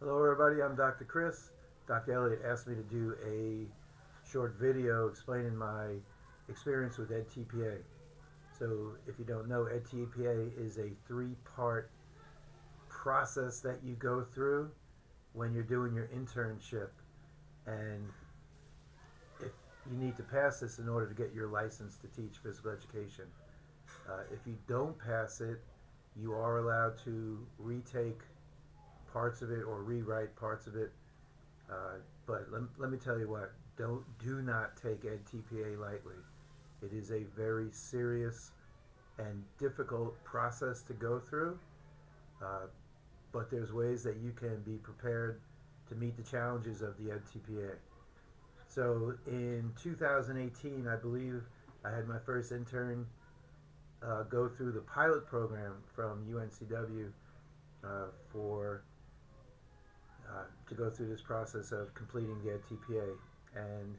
Hello, everybody. I'm Dr. Chris. Dr. Elliott asked me to do a short video explaining my experience with EdTPA. So, if you don't know, EdTPA is a three-part process that you go through when you're doing your internship. And if you need to pass this in order to get your license to teach physical education. If you don't pass it, you are allowed to retake parts of it or rewrite parts of it. But let me tell you what, do not take EdTPA lightly. It is a very serious and difficult process to go through, uh, but there's ways that you can be prepared to meet the challenges of the EdTPA. So in 2018, I believe I had my first intern go through the pilot program from UNCW for to go through this process of completing the EdTPA. And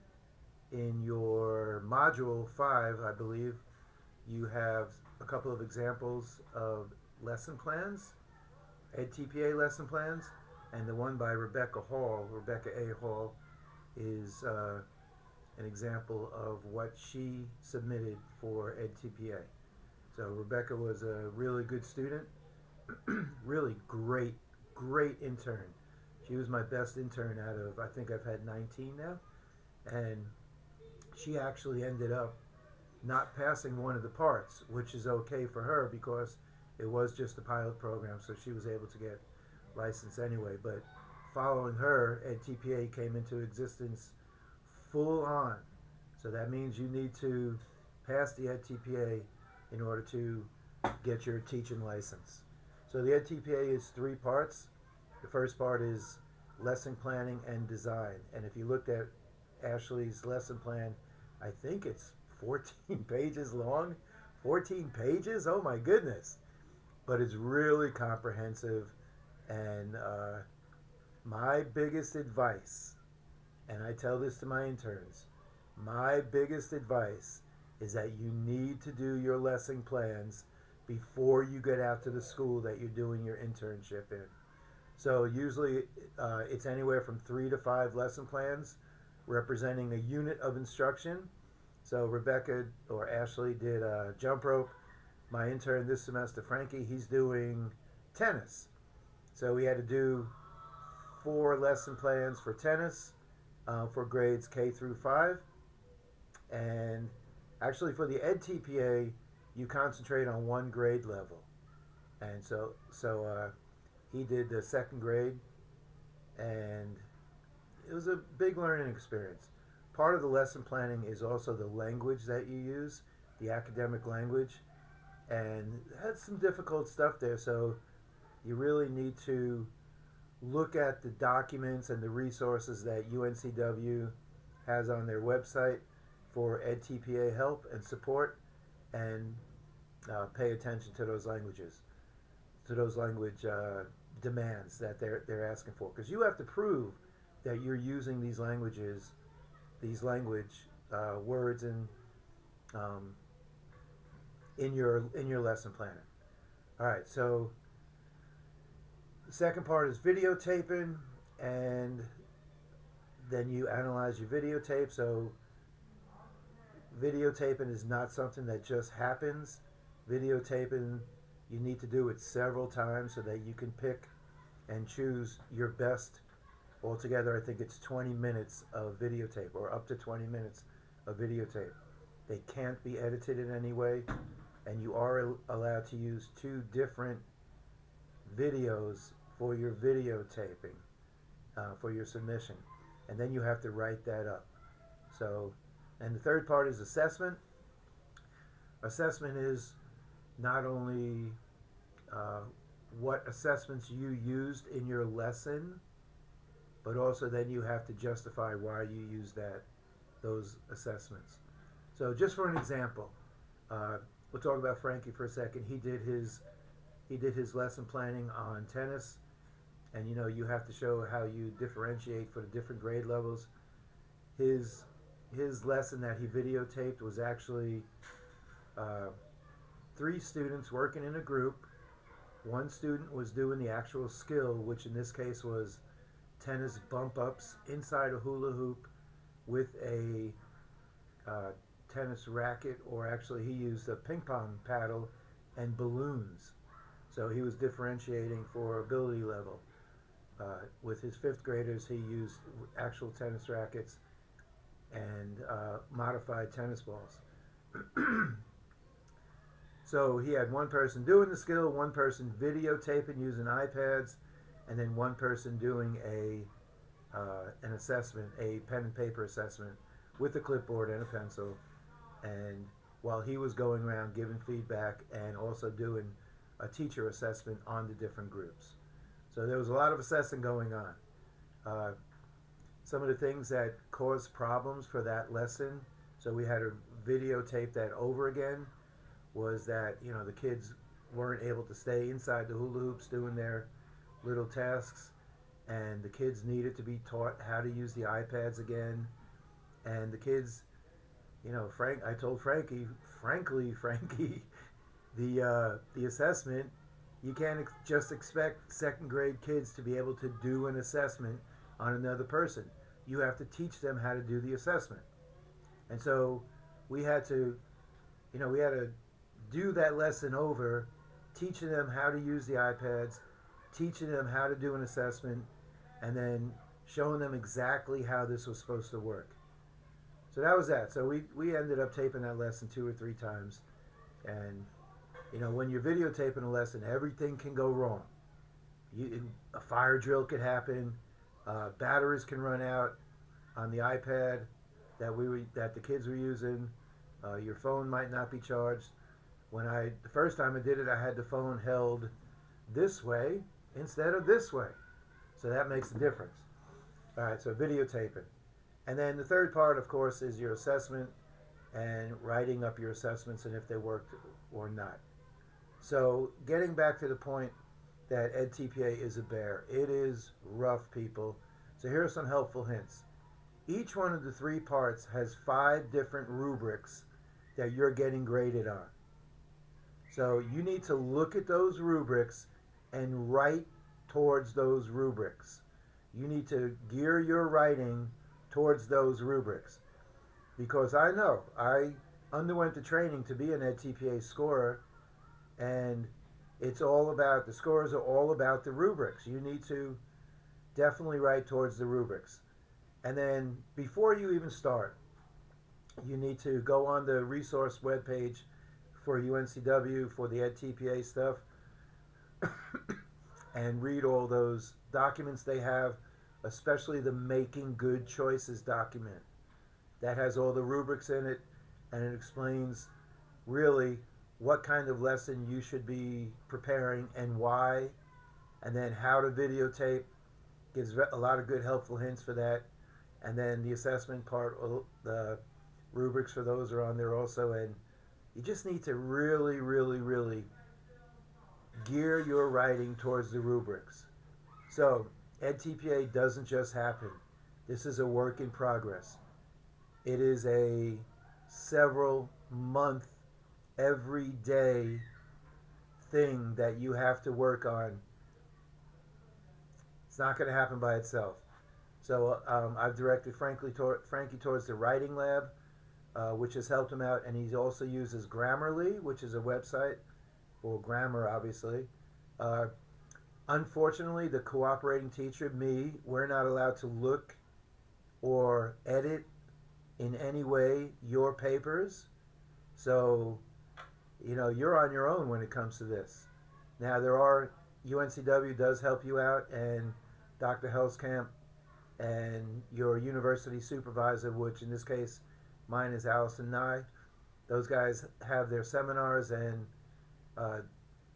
in your module 5, I believe, you have a couple of examples of lesson plans, EdTPA lesson plans, and the one by Rebecca Hall, Rebecca A. Hall, is an example of what she submitted for EdTPA. So Rebecca was a really good student, really great intern. She was my best intern out of, I think I've had 19 now. And she actually ended up not passing one of the parts, which is okay for her because it was just a pilot program, so she was able to get licensed anyway. But following her, EdTPA came into existence full on. So that means you need to pass the EdTPA in order to get your teaching license. So the EdTPA is three parts. The first part is lesson planning and design. And if you looked at Ashley's lesson plan, I think it's 14 pages long. 14 pages? Oh my goodness. But it's really comprehensive. And my biggest advice, and I tell this to my interns, my biggest advice is that you need to do your lesson plans before you get out to the school that you're doing your internship in. So usually it's anywhere from 3 to 5 lesson plans representing a unit of instruction. So Rebecca or Ashley did jump rope. My intern this semester, Frankie, he's doing tennis. So we had to do 4 lesson plans for tennis for grades K through 5. And actually for the EdTPA, you concentrate on one grade level. And so he did the second grade, and it was a big learning experience. Part of the lesson planning is also the language that you use, the academic language, and it had some difficult stuff there. So you really need to look at the documents and the resources that UNCW has on their website for EdTPA help and support, and pay attention to those languages, to those language demands that they're asking for, because you have to prove that you're using these languages, these language words um, in your lesson planning. All right, so the second part is videotaping, and then you analyze your videotape. So videotaping is not something that just happens. Videotaping, you need to do it several times so that you can pick and choose your best. Altogether, I think it's 20 minutes of videotape, or up to 20 minutes of videotape. They can't be edited in any way, and you are allowed to use 2 different videos for your videotaping, for your submission. And then you have to write that up. So, and the third part is assessment. Assessment is not only uh, what assessments you used in your lesson, but also then you have to justify why you use those assessments. So just for an example, we'll talk about Frankie for a second. He did his lesson planning on tennis, and you have to show how you differentiate for the different grade levels. His his lesson that he videotaped was actually uh, 3 students working in a group. One student was doing the actual skill, which in this case was tennis bump ups inside a hula hoop with a tennis racket, or actually he used a ping pong paddle and balloons. So he was differentiating for ability level. With his fifth graders, he used actual tennis rackets and modified tennis balls. So he had one person doing the skill, one person videotaping using iPads, and then one person doing an assessment, a pen and paper assessment with a clipboard and a pencil. And while he was going around giving feedback and also doing a teacher assessment on the different groups. So there was a lot of assessing going on. Uh, some of the things that caused problems for that lesson, so we had to videotape that over again, was that, you know, the kids weren't able to stay inside the hula hoops doing their little tasks, and the kids needed to be taught how to use the iPads again. And the kids, you know, I told Frankie, frankly, Frankie, the assessment, you can't just expect second grade kids to be able to do an assessment on another person. You have to teach them how to do the assessment. And so we had to, we had to do that lesson over, teaching them how to use the iPads, teaching them how to do an assessment, and then showing them exactly how this was supposed to work. So that was that. So we ended up taping that lesson 2 or 3 times. And, when you're videotaping a lesson, everything can go wrong. A fire drill could happen. Batteries can run out on the iPad that the kids were using. Your phone might not be charged. The first time I did it, I had the phone held this way instead of this way. So that makes a difference. All right, so videotaping. And then the third part, of course, is your assessment and writing up your assessments and if they worked or not. So getting back to the point that EdTPA is a bear. It is rough, people. So here are some helpful hints. Each one of the 3 parts has 5 different rubrics that you're getting graded on. So you need to look at those rubrics and write towards those rubrics. You need to gear your writing towards those rubrics. Because I know, I underwent the training to be an EdTPA scorer, and the scores are all about the rubrics. You need to definitely write towards the rubrics. And then before you even start, you need to go on the resource webpage for UNCW, for the EdTPA stuff, and read all those documents they have, especially the Making Good Choices document. That has all the rubrics in it, and it explains really what kind of lesson you should be preparing and why, and then how to videotape. Gives a lot of good helpful hints for that. And then the assessment part, the rubrics for those are on there also. And you just need to really, really, really gear your writing towards the rubrics. So EdTPA doesn't just happen. This is a work in progress. It is a several month, every day thing that you have to work on. It's not going to happen by itself. So I've directed Frankie towards the Writing Lab, which has helped him out, and he also uses Grammarly, which is a website for grammar, obviously. Unfortunately, the cooperating teacher, me, we're not allowed to look or edit in any way your papers. So, you're on your own when it comes to this. Now, UNCW does help you out, and Dr. Helskamp and your university supervisor, which in this case, mine is Allison Nye. Those guys have their seminars, and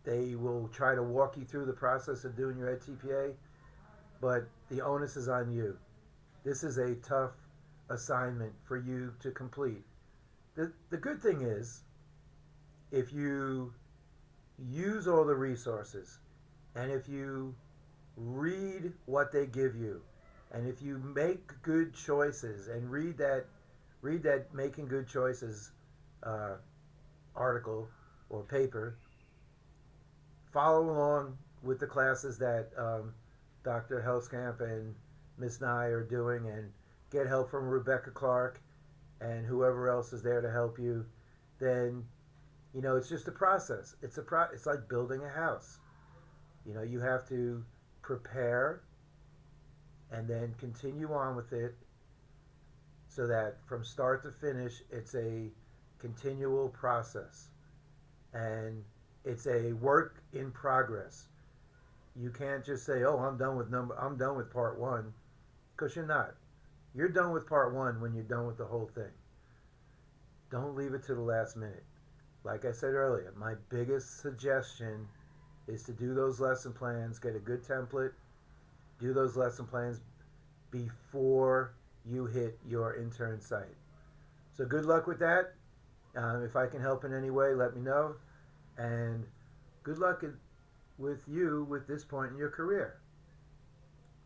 they will try to walk you through the process of doing your EdTPA, but the onus is on you. This is a tough assignment for you to complete. The good thing is, if you use all the resources, and if you read what they give you, and if you make good choices and read that Making Good Choices article or paper, follow along with the classes that Dr. Helskamp and Miss Nye are doing, and get help from Rebecca Clark and whoever else is there to help you, then it's just a process. It's like building a house. You have to prepare and then continue on with it so that from start to finish it's a continual process, and it's a work in progress. You can't just say, "Oh, I'm done with part 1," because you're not. You're done with part 1 when you're done with the whole thing. Don't leave it to the last minute. Like I said earlier, my biggest suggestion is to do those lesson plans, get a good template, do those lesson plans before you hit your intern site. So good luck with that. If I can help in any way, let me know. And good luck with you with this point in your career.